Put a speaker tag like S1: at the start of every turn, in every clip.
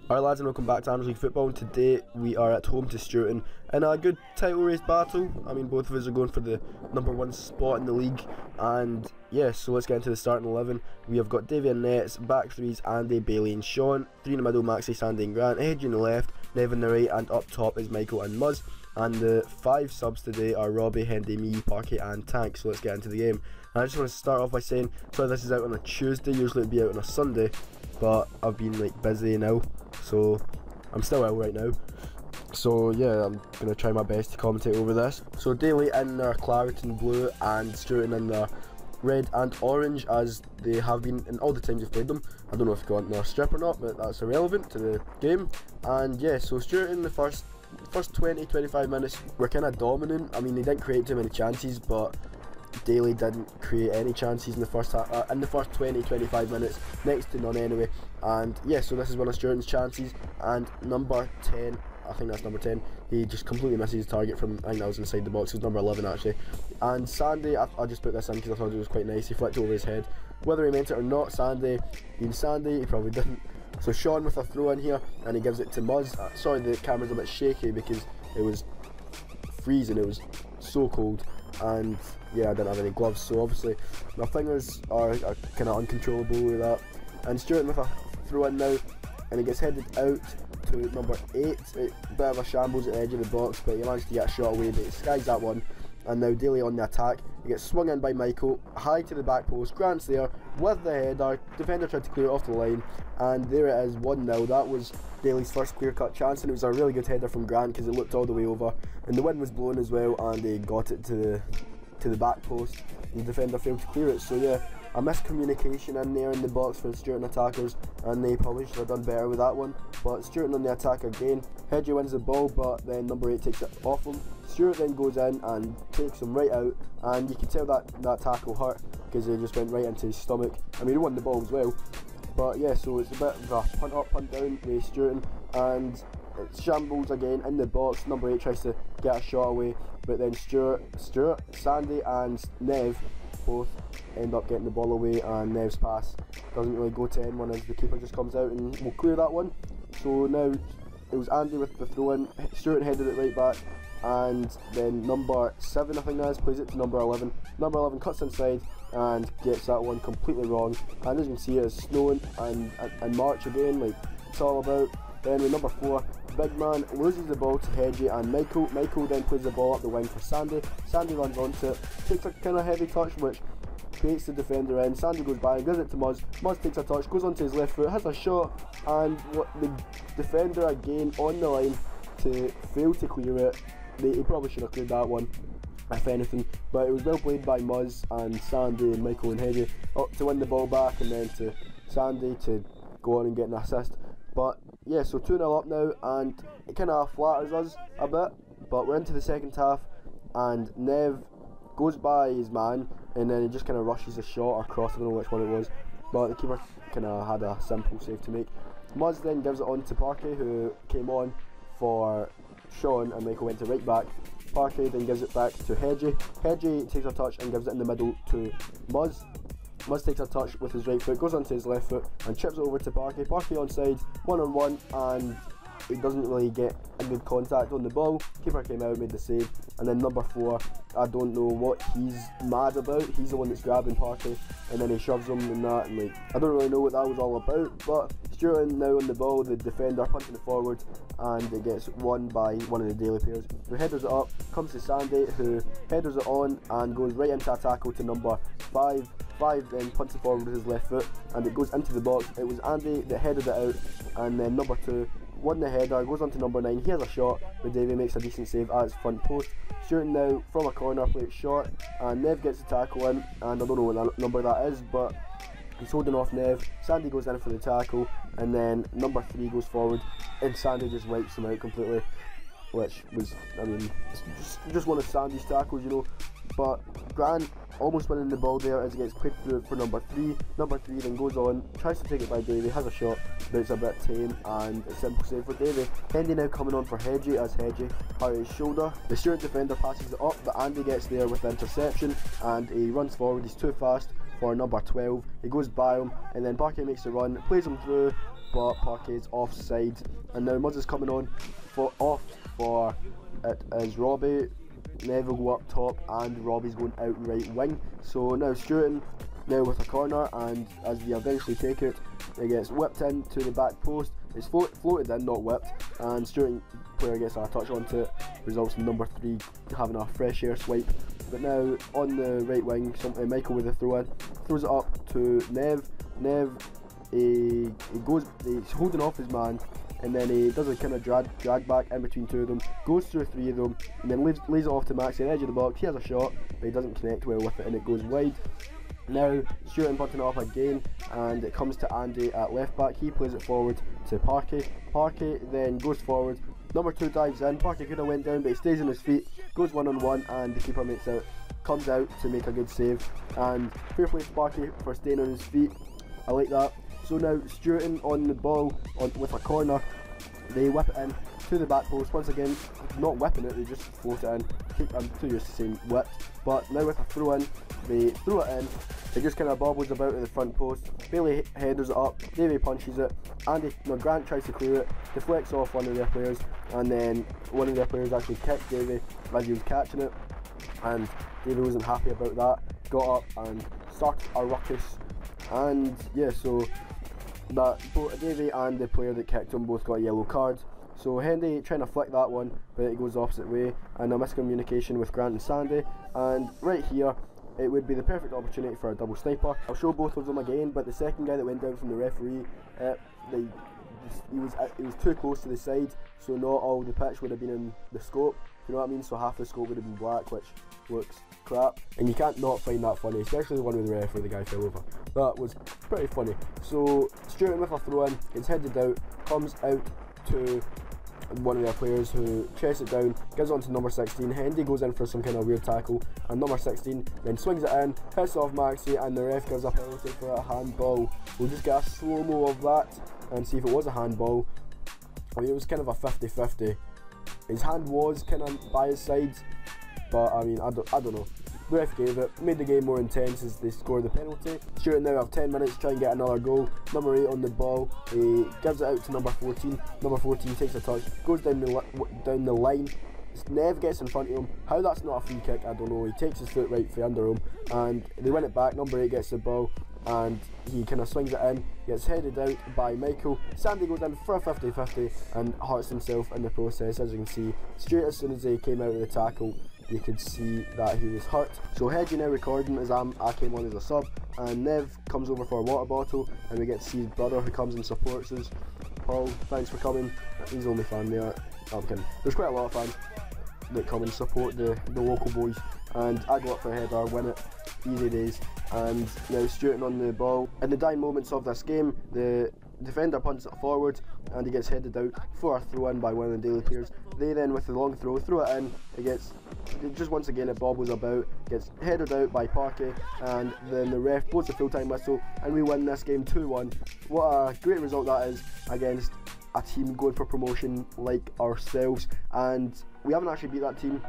S1: Alright lads, and welcome back to Hammers League Football, and today we are at home to Stewarton in a good title race battle. I mean, both of us are going for the #1 spot in the league, and yeah, so let's get into the starting 11. We have got Davy and Nets, back threes Andy, Bailey and Sean, three in the middle Maxi, Sandy and Grant, Hedgie on the left, Nev on the right, and up top is Michael and Muzz. And the 5 subs today are Robbie, Hendy, me, Parky and Tank, so let's get into the game. And I just want to start off by saying, sorry this is out on a Tuesday, usually it would be out on a Sunday, but I've been like busy now, so I'm still ill right now. So yeah, I'm going to try my best to commentate over this. So Daily in their claret and blue and Stewarton in their red and orange, as they have been in all the times you've played them. I don't know if you got their strip or not, but that's irrelevant to the game. And yeah, so Stewarton the first 20-25 minutes were kind of dominant. I mean, they didn't create too many chances, but Daly didn't create any chances in the first 20-25 minutes, next to none anyway. And yeah, so this is one of Stewarton's chances, and number 10, I think that's number 10, he just completely misses his target from, I think that was inside the box. It was number 11 actually. And Sandy, I just put this in because I thought it was quite nice. He flicked over his head, whether he meant it or not. Sandy, being Sandy, he probably didn't. So Sean with a throw in here, and he gives it to Muzz. Sorry, the camera's a bit shaky because it was freezing, it was so cold, and yeah, I didn't have any gloves, so obviously my fingers are kind of uncontrollable with that. And Stewarton with a throw in now, and he gets headed out to number 8. A bit of a shambles at the edge of the box, but he managed to get a shot away, but he skies that one. And now Daly on the attack, he gets swung in by Michael, high to the back post, Grant's there with the header, defender tried to clear it off the line, and there it is, 1-0. That was Daly's first clear-cut chance, and it was a really good header from Grant because it looked all the way over, and the wind was blowing as well, and he got it to the back post, and the defender failed to clear it. So yeah, a miscommunication in there in the box for the Stewarton attackers, and they probably should have done better with that one. But Stewarton on the attack again, Hedgie wins the ball, but then number 8 takes it off him. Stewart then goes in and takes him right out, and you can tell that tackle hurt because it just went right into his stomach. I mean, he won the ball as well, but yeah, so it's a bit of a punt up, punt down with Stewarton, and it's shambles again in the box. Number 8 tries to get a shot away, but then Stewart, Sandy and Nev both end up getting the ball away, and Nev's pass doesn't really go to anyone as the keeper just comes out and will clear that one. So now it was Andy with the throw in, Stewart headed it right back, and then number 7, I think that is, plays it to number 11. Number 11 cuts inside and gets that one completely wrong, and as you can see it's snowing and March again, like it's all about. Then with number 4, big man loses the ball to Hedgie and Michael. Michael then plays the ball up the wing for Sandy. Sandy runs onto it, takes a kind of heavy touch which creates the defender in. Sandy goes by and gives it to Muzz. Muzz takes a touch, goes onto his left foot, has a shot, and the defender again on the line to fail to clear it. He probably should have cleared that one, if anything, but it was well played by Muzz and Sandy and Michael and Hedgie to win the ball back, and then to Sandy to go on and get an assist. But yeah, so 2-0 up now, and it kind of flatters us a bit, but we're into the second half, and Nev goes by his man, and then he just kind of rushes a shot or cross, I don't know which one it was, but the keeper kind of had a simple save to make. Muzz then gives it on to Parky, who came on for Sean, and Michael went to right back. Parky then gives it back to Hedgie. Hedgie takes a touch and gives it in the middle to Muzz. Muzz takes a touch with his right foot, goes onto his left foot and chips it over to Parky. Parky onside, 1-on-1, and he doesn't really get a good contact on the ball. Keeper came out, made the save, and then number 4, I don't know what he's mad about. He's the one that's grabbing Parky, and then he shoves him and that, and like, I don't really know what that was all about. But Stewarton now on the ball, the defender punching it forward, and it gets won by one of the Daily players, who headers it up, comes to Sandy, who headers it on and goes right into a tackle to number 5. 5 then punts it forward with his left foot, and it goes into the box. It was Andy that headed it out, and then number 2 won the header, goes on to number 9, he has a shot, but Davey makes a decent save at his front post. Stewarton now from a corner plays shot, and Nev gets the tackle in, and I don't know what number that is, but he's holding off Nev. Sandy goes in for the tackle, and then number 3 goes forward, and Sandy just wipes him out completely, which was, I mean, just one of Sandy's tackles, you know. But Grant almost winning the ball there as it gets played through for number 3. Number 3 then goes on, tries to take it by Davey, has a shot, but it's a bit tame, and a simple save for Davey. Hendy now coming on for Hedgie as Hedgie hurt his shoulder. The Stewart defender passes it up, but Andy gets there with the interception, and he runs forward. He's too fast for number 12. He goes by him, and then Parky makes the run, plays him through, but Parquet's offside. And now Muzz is coming on for it is Robbie. Nev will go up top, and Robbie's going out right wing. So now Stewart now with a corner, and as they eventually take it, it gets whipped in to the back post. It's floated in, not whipped, and Stewart player gets a touch onto it, results in number 3 having a fresh air swipe. But now on the right wing, Michael with a throw in, throws it up to Nev. He's holding off his man, and then he does a kind of drag back in between 2 of them, goes through 3 of them, and then lays it off to Max at the edge of the box. He has a shot, but he doesn't connect well with it, and it goes wide. Now Stewart punting it up again, and it comes to Andy at left back. He plays it forward to Parquet. Parquet then goes forward. Number 2 dives in. Parquet could have went down, but he stays on his feet, goes 1-on-1, and the keeper comes out to make a good save. And fair play to Parquet for staying on his feet. I like that. So now Stewart on the ball with a corner. They whip it in to the back post. Once again, not whipping it, they just float it in. I'm too used to saying whipped. But now with a throw in, they throw it in. It just kind of bobbles about at the front post. Bailey headers it up. Davey punches it. Grant tries to clear it. Deflects off one of their players, and then one of their players actually kicked Davey as he was catching it. And Davey wasn't happy about that. Got up and started a ruckus. And yeah, so that both Davey and the player that kicked him both got a yellow card. So Hendy trying to flick that one, but it goes the opposite way, and a miscommunication with Grant and Sandy. And right here, it would be the perfect opportunity for a double sniper. I'll show both of them again, but the second guy that went down from the referee, he was too close to the side, so not all the pitch would have been in the scope. You know what I mean? So half the scope would have been black, which looks crap, and you can't not find that funny, especially the one with the ref where the guy fell over. That was pretty funny. So Stewart with a throw in, gets headed out, comes out to one of their players who chests it down, gives on to number 16. Hendy goes in for some kind of weird tackle, and number 16 then swings it in, hits off Maxi, and the ref gives a penalty for a handball. We'll just get a slow-mo of that and see if it was a handball. I mean, it was kind of a 50-50. His hand was kind of by his side, but I mean, I don't know. The ref gave it, made the game more intense as they scored the penalty. Stewart now have 10 minutes to try and get another goal. Number 8 on the ball, he gives it out to number 14. Number 14 takes a touch, goes down the line. Nev gets in front of him. How that's not a free kick, I don't know. He takes his foot right for under him, and they win it back. Number 8 gets the ball, and he kind of swings it in, gets headed out by Michael. Sandy goes in for a 50-50 and hurts himself in the process. As you can see, straight as soon as he came out of the tackle, you could see that he was hurt. So Hedgie now recording as I came on as a sub, and Nev comes over for a water bottle, and we get to see his brother who comes and supports us. Paul, thanks for coming. He's the only fan there. I'm kidding. There's quite a lot of fans that come and support the local boys, and I go up for a header, win it, easy days. And now Stewart on the ball. In the dying moments of this game, the defender punts it forward, and he gets headed out for a throw in by one of the Daily players. They then, with the long throw it in. Just once again it bobbles about, gets headed out by Parquet, and then the ref blows the full-time whistle, and we win this game 2-1. What a great result that is against a team going for promotion like ourselves, and we haven't actually beat that team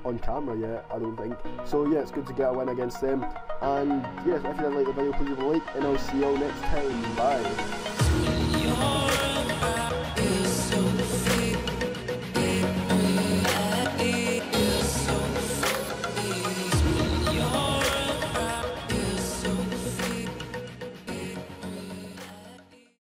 S1: on camera yet, I don't think. So yeah, it's good to get a win against them. And yeah, if you did like the video, please leave a like, and I'll see you all next time. Bye.